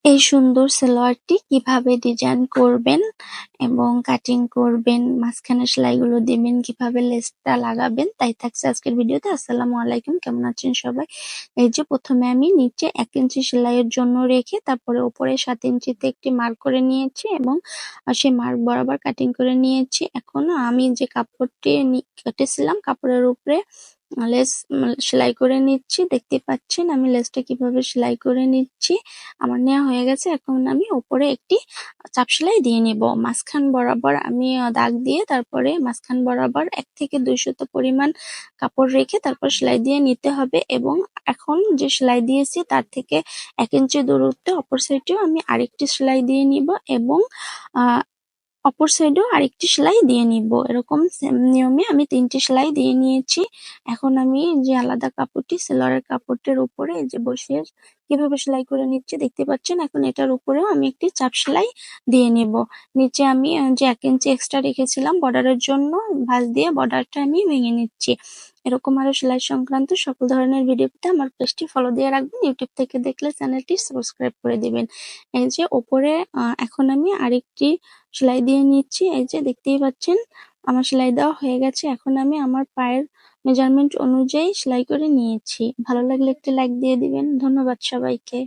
এই সুন্দর সালোয়ারটি কিভাবে ডিজাইন করবেন এবং কাটিং করবেন, মাঝখানে সেলাইগুলো দিবেন, কিভাবে লেসটা লাগাবেন তাই থাকছে আজকের ভিডিওতে। আসসালামু আলাইকুম, কেমন আছেন সবাই? এই যে প্রথমে আমি নিচে 1 ইঞ্চি সেলাইয়ের জন্য রেখে তারপরে উপরে 7 ইঞ্চিতে একটি মার্ক করে নিয়েছি এবং সেই মার্ক বরাবর কাটিং করে নিয়েছি। এখন আমি যে কাপড়টি কেটেছিলাম কাপড়ের উপরে লেস সেলাই করে নিচ্ছি। দেখতেই পাচ্ছেন আমি লেসটা কিভাবে সেলাই করে নিচ্ছি। আমার নেওয়া হয়ে গেছে। এখন আমি উপরে একটি চাপ সেলাই দিয়ে নিব। মাঝখান বরাবর আমি দাগ দিয়ে তারপরে মাঝখান বরাবর 1 থেকে 2 সুতো পরিমাণ কাপড় রেখে তারপর সেলাই দিয়ে নিতে হবে এবং এখন যে সেলাই দিয়েছি তার থেকে 1 ইঞ্চি দূরত্বে অপর সাইডেও আমি আরেকটি সেলাই দিয়ে নিব এবং আ অপর সাইডেও আরেকটি সেলাই দিয়ে নিব। এরকম সেম নিয়মে আমি 3 টি সেলাই দিয়ে নিয়েছি। এখন আমি যে আলাদা কাপড়টি সালোয়ারের কাপড়টির উপরে এই যে বসিয়ে কিভাবে সেলাই করে নিচ্ছি দেখতে পাচ্ছেন। এখন এটার উপরেও আমি একটি চাপ সেলাই দিয়ে নিব। নিচে আমি যে 1 ইঞ্চি এক্সট্রা রেখেছিলাম বর্ডারের জন্য ভাঁজ দিয়ে বর্ডারটা আমি ভেঙে নিচ্ছি। এরকম আরো সেলাই সংক্রান্ত সকল ধরনের ভিডিও পেতে আমার পেজটি ফলো দিয়ে রাখবেন। ইউটিউব থেকে দেখলে চ্যানেলটি সাবস্ক্রাইব করে দিবেন। এই যে উপরে এখন আমি আরেকটি সেলাই দিয়ে নিচ্ছি। এই যে দেখতেই পাচ্ছেন আমার সেলাই দেওয়া হয়ে গেছে। এখন আমি আমার পায়ের মেজারমেন্ট অনুযায়ী সেলাই করে নিয়েছি। ভালো লাগলে একটি লাইক দিয়ে দিবেন। ধন্যবাদ সবাইকে।